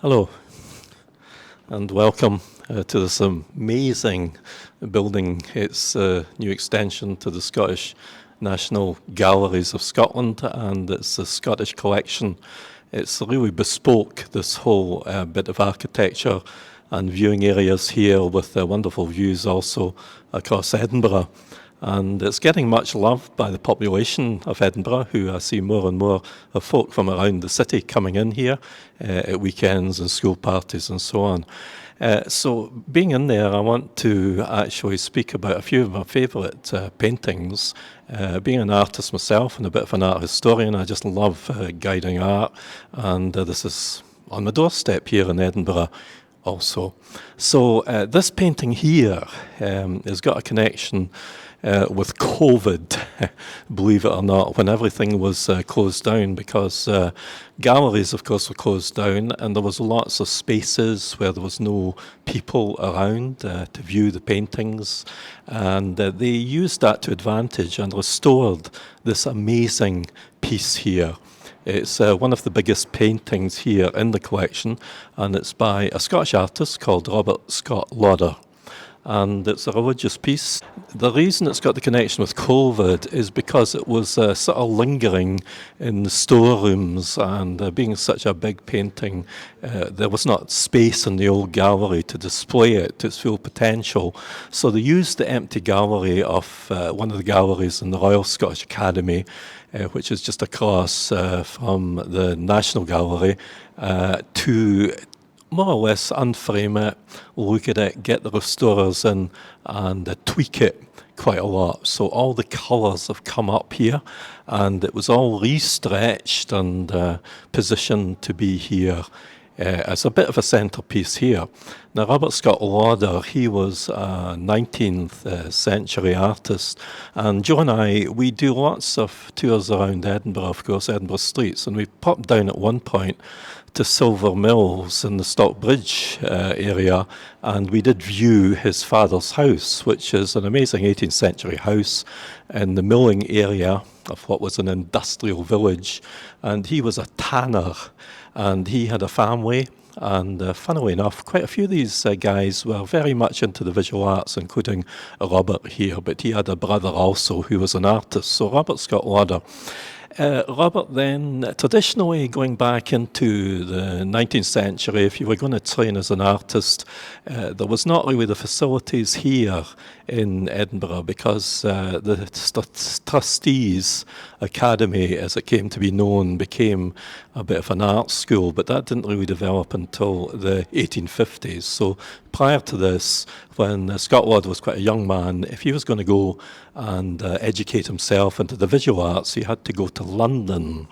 Hello, and welcome to this amazing building. It's a new extension to the Scottish National Galleries of Scotland, and it's the Scottish collection. It's really bespoke, this whole bit of architecture and viewing areas here with wonderful views also across Edinburgh. And it's getting much loved by the population of Edinburgh, who I see more and more of folk from around the city coming in here at weekends and school parties and so on. So being in there, I want to actually speak about a few of my favourite paintings. Being an artist myself and a bit of an art historian, I just love guiding art, and this is on my doorstep here in Edinburgh also. So this painting here has got a connection with COVID, believe it or not, when everything was closed down, because galleries, of course, were closed down, and there was lots of spaces where there was no people around to view the paintings, and they used that to advantage and restored this amazing piece here. It's one of the biggest paintings here in the collection, and it's by a Scottish artist called Robert Scott Lauder. And it's a religious piece. The reason it's got the connection with COVID is because it was sort of lingering in the storerooms, and being such a big painting, there was not space in the old gallery to display it to its full potential. So they used the empty gallery of one of the galleries in the Royal Scottish Academy, which is just across from the National Gallery, to more or less unframe it, look at it, get the restorers in, and tweak it quite a lot. So all the colours have come up here, and it was all restretched and positioned to be here as a bit of a centrepiece here. Now, Robert Scott Lauder, he was a 19th century artist, and Joe and I, we do lots of tours around Edinburgh, of course, Edinburgh streets, and we popped down at one point to Silver Mills in the Stockbridge area, and we did view his father's house, which is an amazing 18th century house in the milling area of what was an industrial village, and he was a tanner, and he had a family. And funnily enough, quite a few of these guys were very much into the visual arts, including Robert here, but he had a brother also who was an artist. So Robert Scott Lauder. Robert then, traditionally going back into the 19th century, if you were going to train as an artist, there was not really the facilities here in Edinburgh, because the Trustees Academy, as it came to be known, became a bit of an art school, but that didn't really develop until the 1850s. So prior to this, when Scott Lauder was quite a young man, if he was going to go and educate himself into the visual arts, he had to go to London.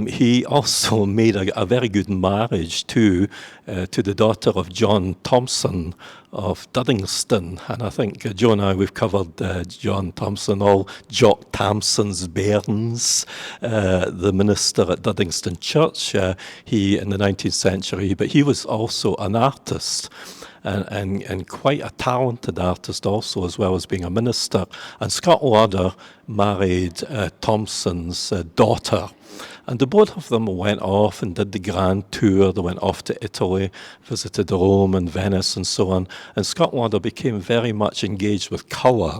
He also made a very good marriage to the daughter of John Thompson of Duddingston, and I think Joe and I, we've covered John Thompson, all Jock Tamson's bairns, the minister at Duddingston Church, he in the 19th century, but he was also an artist. And quite a talented artist also, as well as being a minister. And Scott Lauder married Thompson's daughter. And the both of them went off and did the grand tour. They went off to Italy, visited Rome and Venice and so on. And Scott Lauder became very much engaged with colour.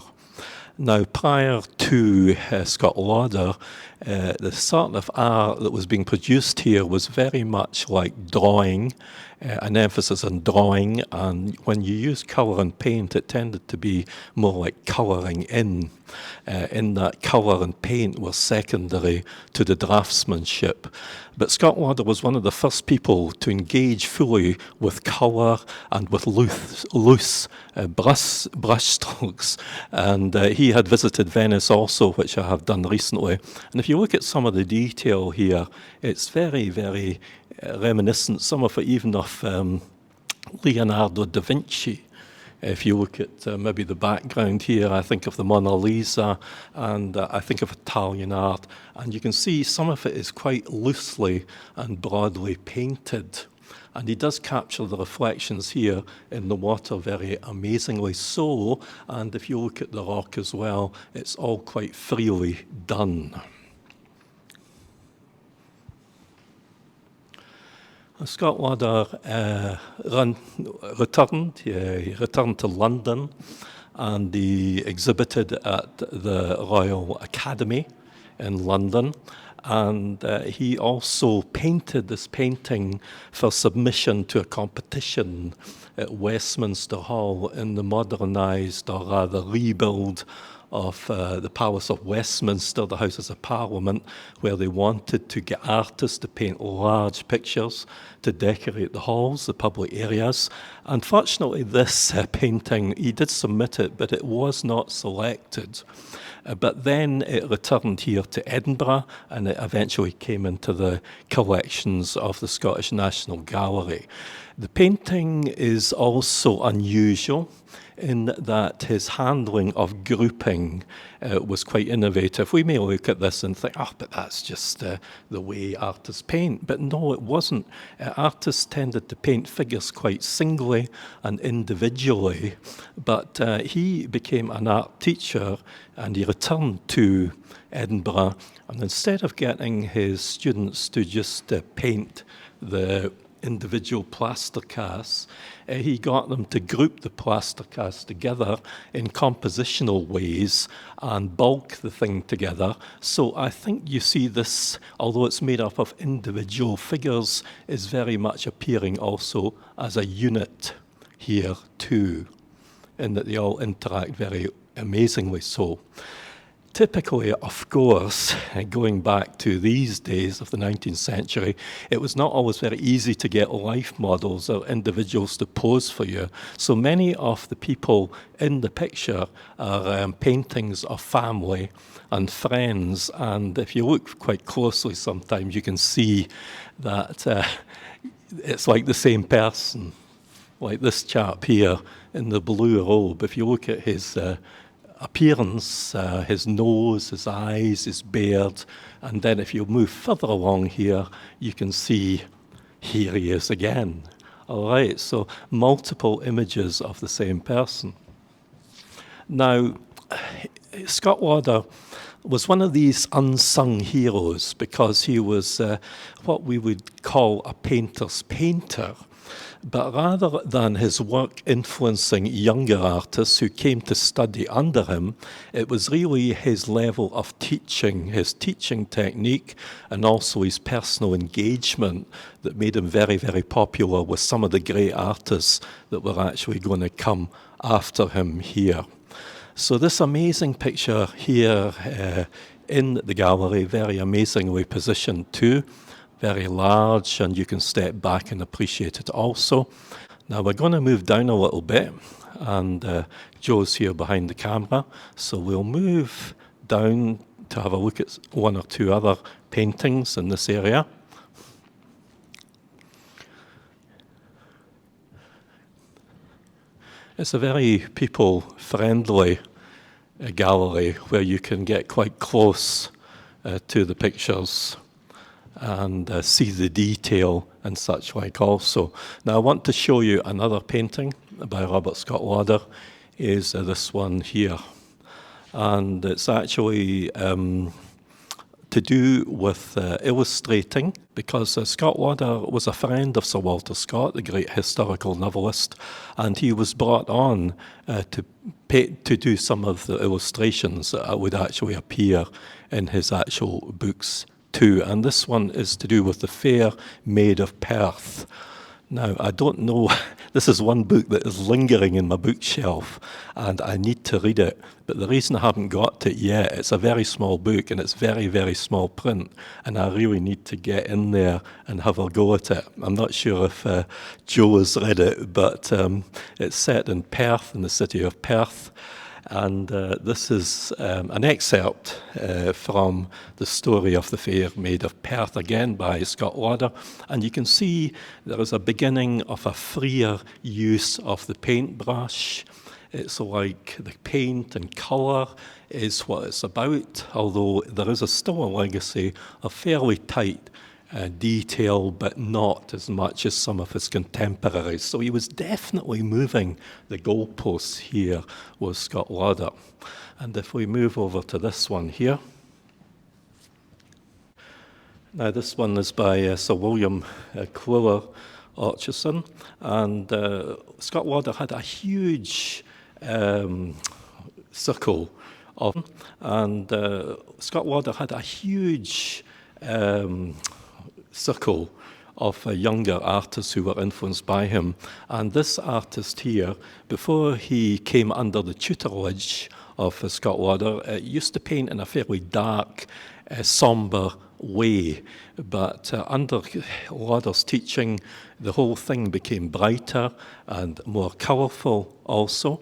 Now, prior to Scott Lauder, the sort of art that was being produced here was very much like drawing, an emphasis on drawing, and when you use colour and paint, it tended to be more like colouring in that colour and paint was secondary to the draftsmanship. But Scott Lauder was one of the first people to engage fully with colour and with loose brush strokes. And he had visited Venice also, which I have done recently. And if you look at some of the detail here, it's very, very reminiscent, some of it even of Leonardo da Vinci. If you look at maybe the background here, I think of the Mona Lisa, and I think of Italian art, and you can see some of it is quite loosely and broadly painted. And he does capture the reflections here in the water very amazingly so, and if you look at the rock as well, it's all quite freely done. Scott Lauder returned. He returned to London, and he exhibited at the Royal Academy in London. And he also painted this painting for submission to a competition at Westminster Hall in the modernised, or rather rebuild, of the Palace of Westminster, the Houses of Parliament, where they wanted to get artists to paint large pictures to decorate the halls, the public areas. Unfortunately, this painting, he did submit it, but it was not selected. But then it returned here to Edinburgh, and it eventually came into the collections of the Scottish National Gallery. The painting is also unusual in that his handling of grouping was quite innovative. We may look at this and think, but that's just the way artists paint. But no, it wasn't. Artists tended to paint figures quite singly and individually, but he became an art teacher, and he returned to Edinburgh, and instead of getting his students to just paint the individual plaster casts, he got them to group the plaster casts together in compositional ways and bulk the thing together. So I think you see this, although it's made up of individual figures, is very much appearing also as a unit here too, in that they all interact very amazingly so. Typically, of course, going back to these days of the 19th century, it was not always very easy to get life models or individuals to pose for you. So many of the people in the picture are paintings of family and friends. And if you look quite closely sometimes, you can see that it's like the same person, like this chap here in the blue robe. If you look at his appearance, his nose, his eyes, his beard, and then if you move further along here, you can see here he is again. All right, so multiple images of the same person. Now, Scott Lauder was one of these unsung heroes because he was what we would call a painter's painter. But rather than his work influencing younger artists who came to study under him, it was really his level of teaching, his teaching technique, and also his personal engagement that made him very, very popular with some of the great artists that were actually going to come after him here. So this amazing picture here in the gallery, very amazingly positioned too. Very large, and you can step back and appreciate it also. Now we're going to move down a little bit, and Joe's here behind the camera, so we'll move down to have a look at one or two other paintings in this area. It's a very people-friendly gallery where you can get quite close to the pictures and see the detail and such like also. Now I want to show you another painting by Robert Scott Lauder, is this one here. And it's actually to do with illustrating, because Scott Lauder was a friend of Sir Walter Scott, the great historical novelist, and he was brought on to do some of the illustrations that would actually appear in his actual books too. And this one is to do with the Fair Maid of Perth. Now, I don't know, this is one book that is lingering in my bookshelf, and I need to read it. But the reason I haven't got it yet, it's a very small book, and it's very, very small print, and I really need to get in there and have a go at it. I'm not sure if Joe has read it, but it's set in Perth, in the city of Perth. And this is an excerpt from the story of the Fair Maid of Perth, again by Scott Lauder. And you can see there is a beginning of a freer use of the paintbrush. It's like the paint and colour is what it's about, although there is still a legacy of fairly tight detail, but not as much as some of his contemporaries. So he was definitely moving the goalposts here with Scott Lauder. And if we move over to this one here, Now, this one is by Sir William Quiller Orchardson, and Scott Lauder had a huge circle of, and Scott Lauder had a huge circle of younger artists who were influenced by him. And this artist here, before he came under the tutelage of Scott Lauder, used to paint in a fairly dark, somber way. But under Lauder's teaching, the whole thing became brighter and more colourful also.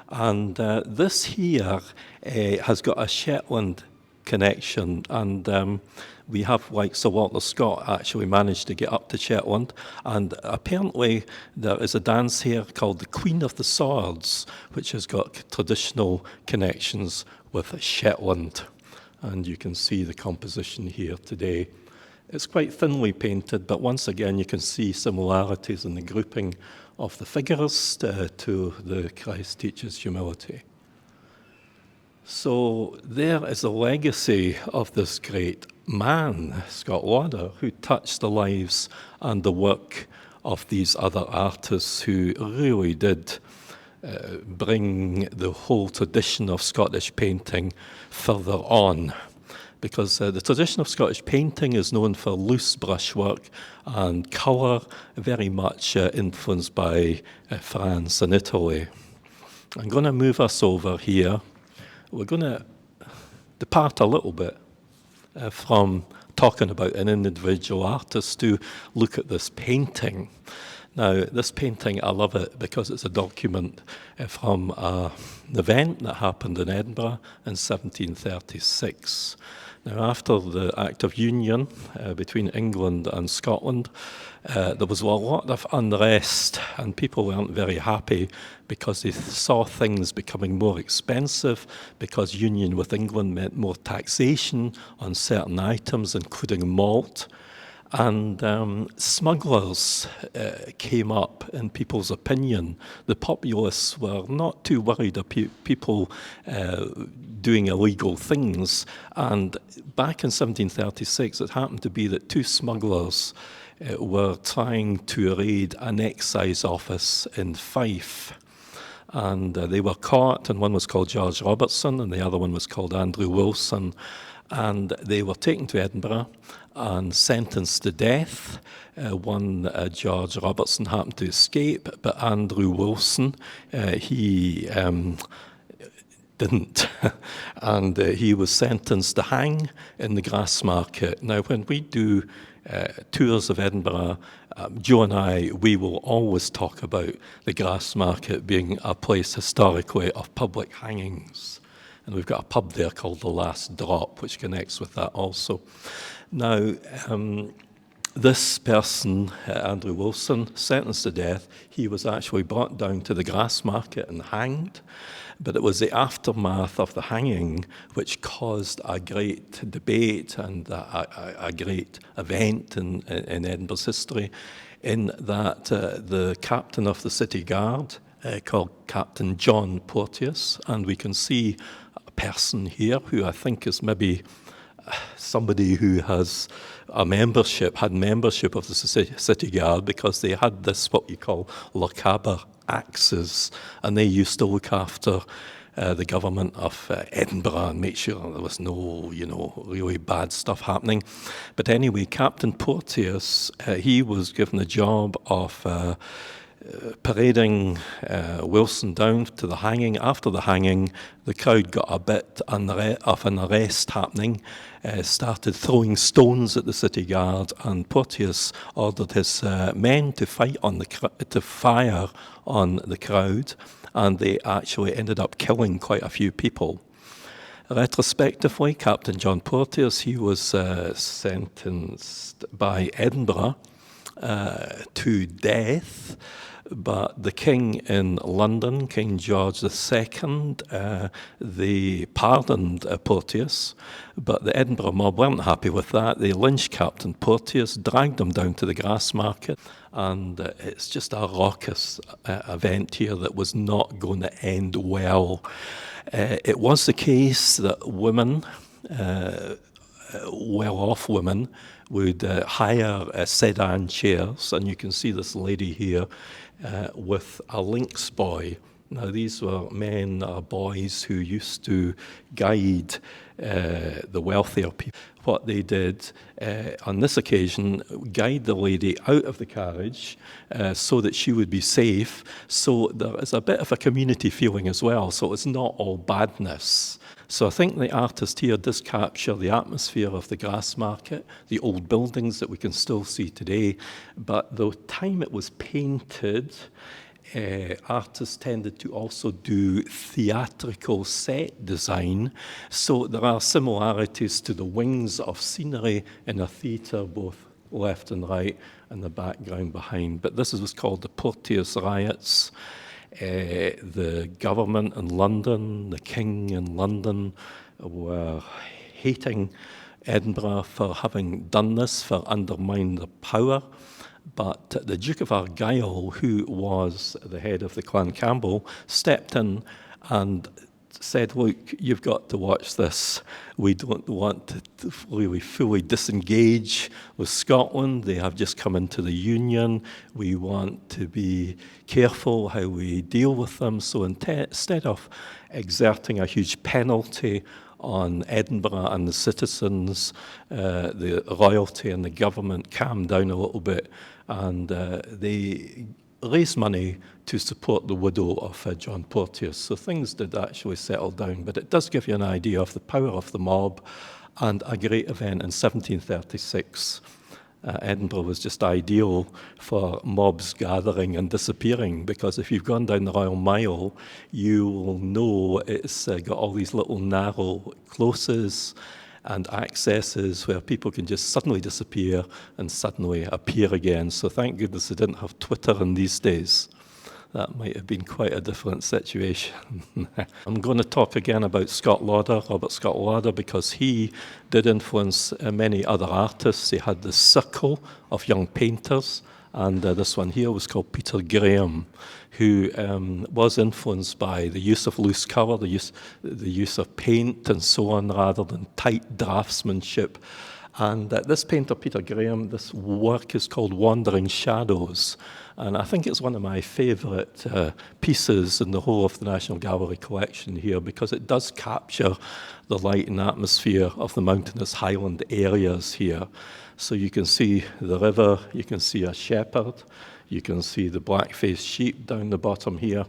And this here has got a Shetland connection, and we have, like Sir Walter Scott, actually managed to get up to Shetland, and apparently there is a dance here called the Queen of the Swords, which has got traditional connections with Shetland, and you can see the composition here today. It's quite thinly painted, but once again you can see similarities in the grouping of the figures to the Christ teaches humility. So there is a legacy of this great man, Scott Lauder, who touched the lives and the work of these other artists who really did bring the whole tradition of Scottish painting further on. Because the tradition of Scottish painting is known for loose brushwork and colour, very much influenced by France and Italy. I'm going to move us over here. We're going to depart a little bit from talking about an individual artist to look at this painting. Now, this painting, I love it because it's a document from an event that happened in Edinburgh in 1736. Now, after the Act of Union between England and Scotland, there was a lot of unrest, and people weren't very happy because they saw things becoming more expensive, because union with England meant more taxation on certain items, including malt. And smugglers came up in people's opinion. The populace were not too worried about people doing illegal things. And back in 1736, it happened to be that two smugglers were trying to raid an excise office in Fife. And they were caught, and one was called George Robertson, and the other one was called Andrew Wilson. And they were taken to Edinburgh and sentenced to death. George Robertson happened to escape, but Andrew Wilson, he didn't. And he was sentenced to hang in the Grassmarket. Now, when we do tours of Edinburgh, Joe and I, we will always talk about the Grassmarket being a place historically of public hangings. And we've got a pub there called The Last Drop, which connects with that also. Now, this person, Andrew Wilson, sentenced to death, he was actually brought down to the Grassmarket and hanged. But it was the aftermath of the hanging which caused a great debate and a great event in Edinburgh's history, in that the captain of the city guard, called Captain John Porteous, and we can see a person here who I think is maybe somebody who has had membership of the city guard, because they had this, what you call Lochaber axes, and they used to look after the government of Edinburgh and make sure there was no, really bad stuff happening. But anyway, Captain Porteous, he was given the job of parading Wilson down to the hanging. After the hanging, the crowd got a bit of an arrest happening, started throwing stones at the city guard, and Porteous ordered his men to fire on the crowd, and they actually ended up killing quite a few people. Retrospectively, Captain John Porteous, he was sentenced by Edinburgh to death, but the king in London, King George II, they pardoned Porteous, but the Edinburgh mob weren't happy with that. They lynched Captain Porteous, dragged him down to the Grassmarket, and it's just a raucous event here that was not going to end well. It was the case that women, well-off women, would hire sedan chairs, and you can see this lady here with a links boy. Now, these were men or boys who used to guide the wealthier people. What they did on this occasion, guide the lady out of the carriage so that she would be safe. So there is a bit of a community feeling as well. So it's not all badness. So I think the artist here does capture the atmosphere of the Grassmarket, the old buildings that we can still see today. But the time it was painted, artists tended to also do theatrical set design. So there are similarities to the wings of scenery in a theatre, both left and right, and the background behind. But this is what's called the Porteous Riots. The government in London, the king in London, were hating Edinburgh for having done this, for undermining the power. But the Duke of Argyll, who was the head of the Clan Campbell, stepped in and said, look, you've got to watch this. We don't want to really fully disengage with Scotland. They have just come into the Union. We want to be careful how we deal with them. So instead of exerting a huge penalty on Edinburgh and the citizens, the royalty and the government calmed down a little bit, and they raised money to support the widow of John Porteous. So things did actually settle down, but it does give you an idea of the power of the mob. And a great event in 1736. Edinburgh was just ideal for mobs gathering and disappearing, because if you've gone down the Royal Mile, you will know it's got all these little narrow closes and accesses where people can just suddenly disappear and suddenly appear again. So thank goodness they didn't have Twitter in these days. That might have been quite a different situation. I'm going to talk again about Scott Lauder, Robert Scott Lauder, because he did influence many other artists. He had this circle of young painters, and this one here was called Peter Graham, who was influenced by the use of loose colour, the use of paint and so on, rather than tight draftsmanship. And this painter, Peter Graham, this work is called Wandering Shadows. And I think it's one of my favourite pieces in the whole of the National Gallery collection here, because it does capture the light and atmosphere of the mountainous Highland areas here. So you can see the river, you can see a shepherd, you can see the black-faced sheep down the bottom here.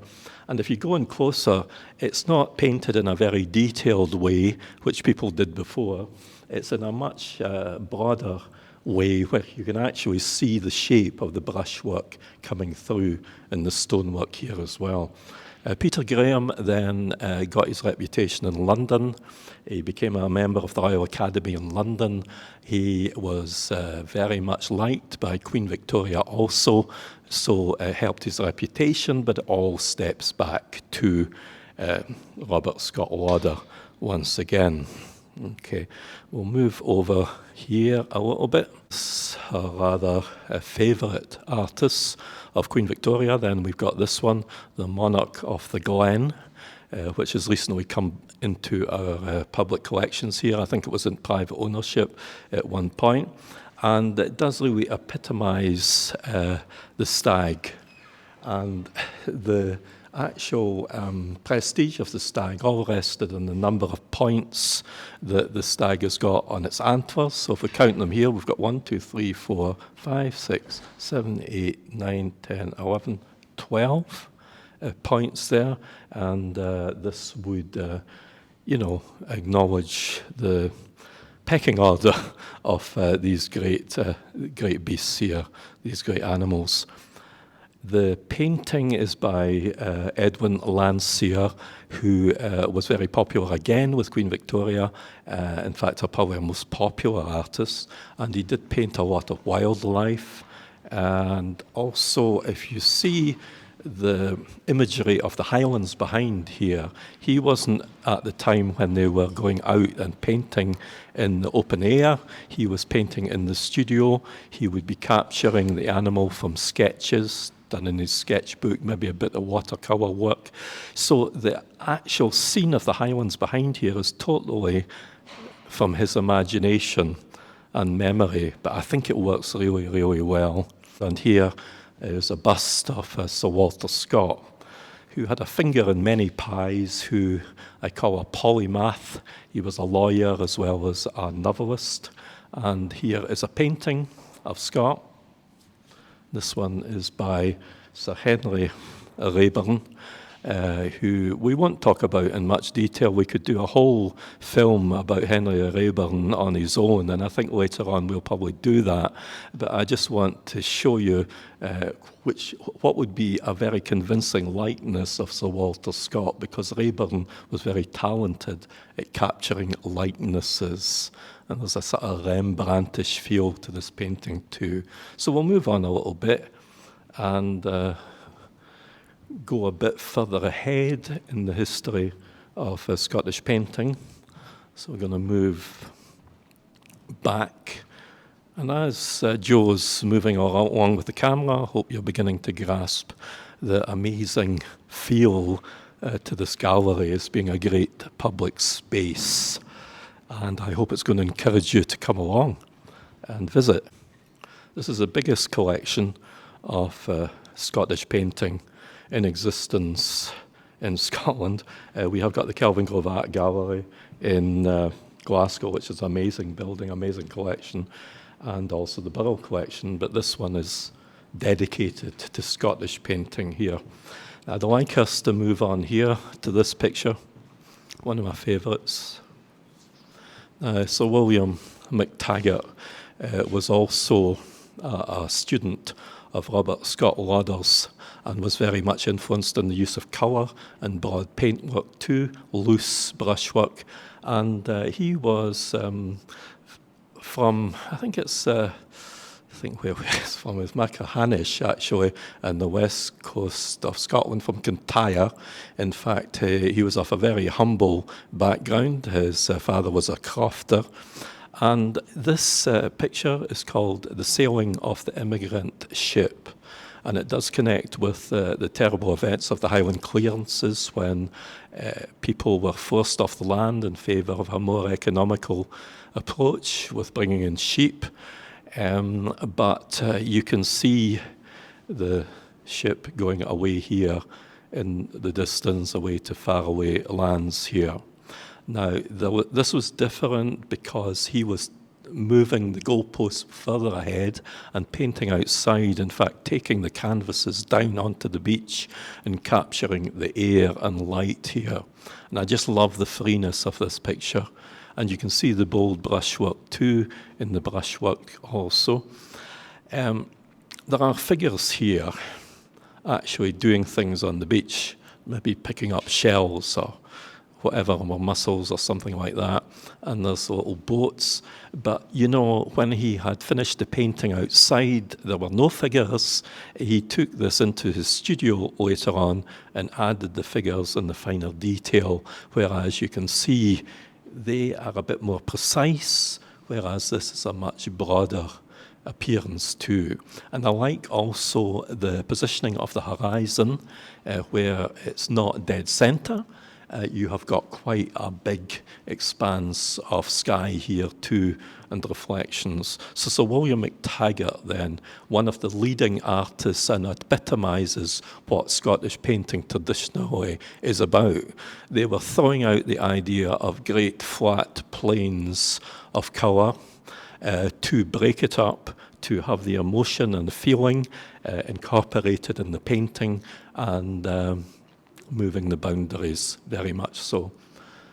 And if you go in closer, it's not painted in a very detailed way, which people did before. It's in a much broader way where you can actually see the shape of the brushwork coming through in the stonework here as well. Peter Graham then got his reputation in London. He became a member of the Royal Academy in London. He was very much liked by Queen Victoria also, so helped his reputation, but it all steps back to Robert Scott Lauder once again. Okay, we'll move over here a little bit. A rather favourite artists of Queen Victoria. Then we've got this one, the Monarch of the Glen, which has recently come into our public collections here. I think it was in private ownership at one point. And it does really epitomise the stag and the actual prestige of the stag, all rested on the number of points that the stag has got on its antlers. So if we count them here, we've got 1, 2, 3, 4, 5, 6, 7, 8, 9, 10, 11, 12 points there. And this would, acknowledge the pecking order of these great beasts here, these great animals. The painting is by Edwin Landseer, who was very popular again with Queen Victoria. In fact, probably our most popular artist. And he did paint a lot of wildlife. And also, if you see the imagery of the Highlands behind here, he wasn't at the time when they were going out and painting in the open air. He was painting in the studio. He would be capturing the animal from sketches done in his sketchbook, maybe a bit of watercolour work. So the actual scene of the Highlands behind here is totally from his imagination. and memory, but I think it works really, really well. And here is a bust of Sir Walter Scott, who had a finger in many pies, who I call a polymath. He was a lawyer as well as a novelist. And here is a painting of Scott. This one is by Sir Henry Raeburn, who we won't talk about in much detail. We could do a whole film about Henry Raeburn on his own, and I think later on we'll probably do that. But I just want to show you what would be a very convincing likeness of Sir Walter Scott, because Raeburn was very talented at capturing likenesses. And there's a sort of Rembrandtish feel to this painting too. So we'll move on a little bit and go a bit further ahead in the history of Scottish painting. So we're going to move back. And as Joe's moving along with the camera, I hope you're beginning to grasp the amazing feel to this gallery as being a great public space. And I hope it's going to encourage you to come along and visit. This is the biggest collection of Scottish painting in existence in Scotland. We have got the Kelvingrove Art Gallery in Glasgow, which is an amazing building, amazing collection, and also the Burrell collection, but this one is dedicated to Scottish painting here. I'd like us to move on here to this picture, one of my favourites. Sir William McTaggart was also a student of Robert Scott Lauder's and was very much influenced in the use of colour and broad paintwork too, loose brushwork. And he was from, I think where he's from is Macahanish, actually, and the west coast of Scotland, from Kintyre. In fact, he was of a very humble background. His father was a crofter. And this picture is called The Sailing of the Immigrant Ship. And it does connect with the terrible events of the Highland clearances when people were forced off the land in favour of a more economical approach with bringing in sheep. But you can see the ship going away here in the distance, away to faraway lands here. Now, this was different because he was moving the goalposts further ahead and painting outside, in fact, taking the canvases down onto the beach and capturing the air and light here. And I just love the freeness of this picture. And you can see the bold brushwork too in the brushwork also. There are figures here actually doing things on the beach, maybe picking up shells or whatever, or mussels or something like that. And there's little boats. But, you know, when he had finished the painting outside, there were no figures. He took this into his studio later on and added the figures and the finer detail, whereas you can see they are a bit more precise, whereas this is a much broader appearance too. And I like also the positioning of the horizon, where it's not dead centre. You have got quite a big expanse of sky here too, and reflections. So Sir William McTaggart then, one of the leading artists, and epitomises what Scottish painting traditionally is about. They were throwing out the idea of great flat planes of colour to break it up, to have the emotion and the feeling incorporated in the painting, and moving the boundaries very much so.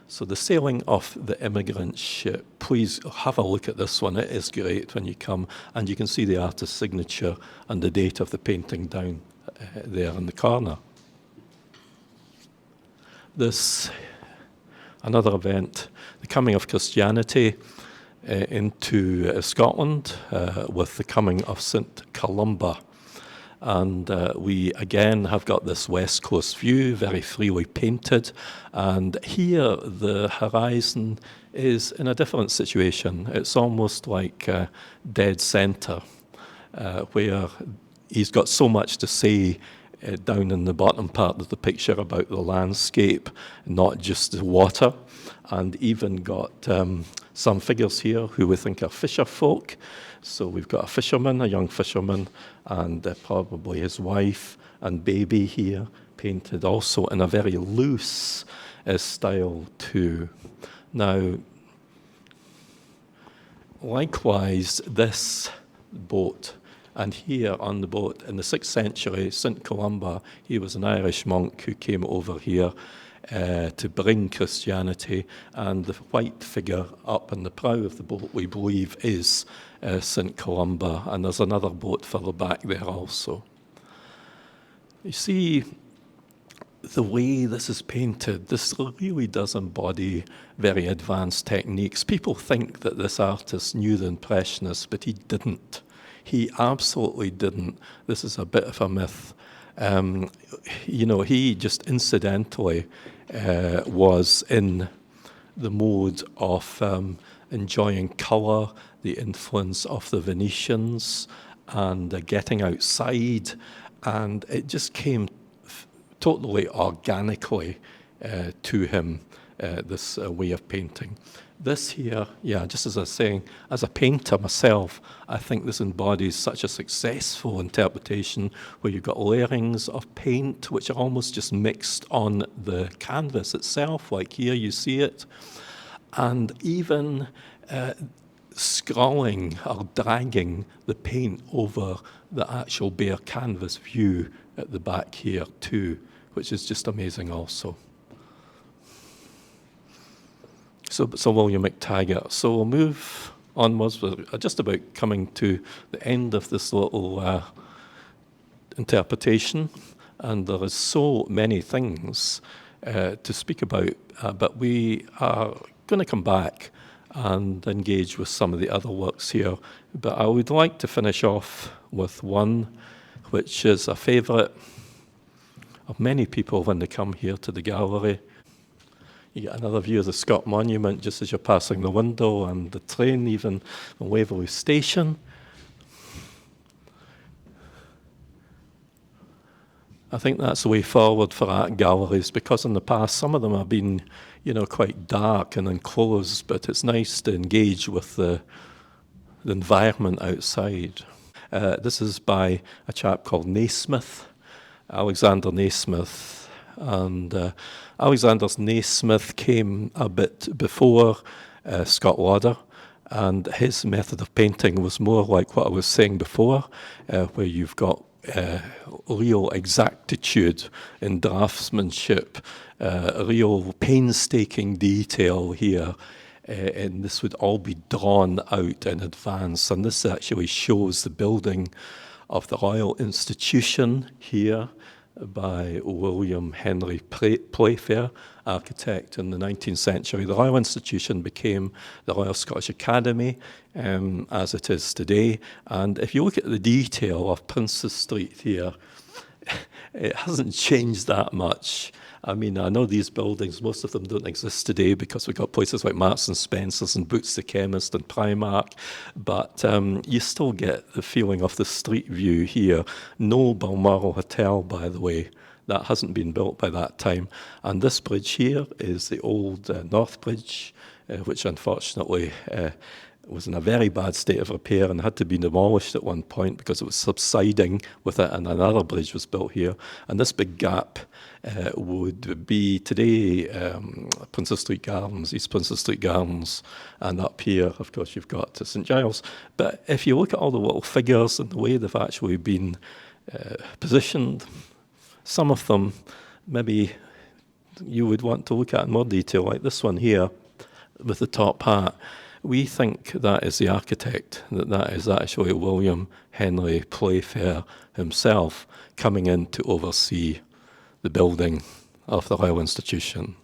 So The Sailing of the Immigrant Ship. Please have a look at this one. It is great when you come, and you can see the artist's signature and the date of the painting down there in the corner. This, another event, the coming of Christianity into Scotland with the coming of St. Columba. And we again have got this west coast view, very freely painted. And here the horizon is in a different situation. It's almost like dead centre, where he's got so much to say down in the bottom part of the picture about the landscape, not just the water, and even got some figures here who we think are fisher folk. So we've got a fisherman, a young fisherman, and probably his wife and baby here, painted also in a very loose style too. Now, likewise, this boat, and here on the boat in the 6th century, St. Columba, he was an Irish monk who came over here to bring Christianity, and the white figure up in the prow of the boat, we believe, is St. Columba, and there's another boat further back there also. You see, the way this is painted, this really does embody very advanced techniques. People think that this artist knew the Impressionists, but he didn't. He absolutely didn't. This is a bit of a myth. He just incidentally was in the mode of enjoying colour, the influence of the Venetians, and getting outside, and it just came totally organically to him, this way of painting. This here, just as I was saying, as a painter myself, I think this embodies such a successful interpretation where you've got layerings of paint which are almost just mixed on the canvas itself, like here you see it, and even scrawling or dragging the paint over the actual bare canvas view at the back here too, which is just amazing also. So William McTaggart. So we'll move onwards. We're just about coming to the end of this little interpretation, and there is so many things to speak about, but we are going to come back and engage with some of the other works here. But I would like to finish off with one which is a favourite of many people when they come here to the gallery. You get another view of the Scott Monument just as you're passing the window, and the train even from Waverley Station. I think that's the way forward for art galleries, because in the past some of them have been, quite dark and enclosed, but it's nice to engage with the environment outside. This is by a chap called Naismith, Alexander Naismith, and Alexander Naismith came a bit before Scott Lauder, and his method of painting was more like what I was saying before, where you've got real exactitude in draftsmanship, real painstaking detail here, and this would all be drawn out in advance. And this actually shows the building of the Royal Institution here by William Henry Playfair, architect in the 19th century. The Royal Institution became the Royal Scottish Academy, as it is today. And if you look at the detail of Princes Street here, it hasn't changed that much. I mean, I know these buildings, most of them don't exist today because we've got places like Marks and Spencer's and Boots the Chemist and Primark, but you still get the feeling of the street view here. No Balmoral Hotel, by the way. That hasn't been built by that time. And this bridge here is the old North Bridge, which unfortunately was in a very bad state of repair and had to be demolished at one point because it was subsiding with it, and another bridge was built here. And this big gap would be today Princess Street Gardens, East Princess Street Gardens, and up here, of course, you've got St Giles. But if you look at all the little figures and the way they've actually been positioned, some of them maybe you would want to look at in more detail, like this one here with the top hat. We think that is the architect, that is actually William Henry Playfair himself coming in to oversee the building of the Royal Institution.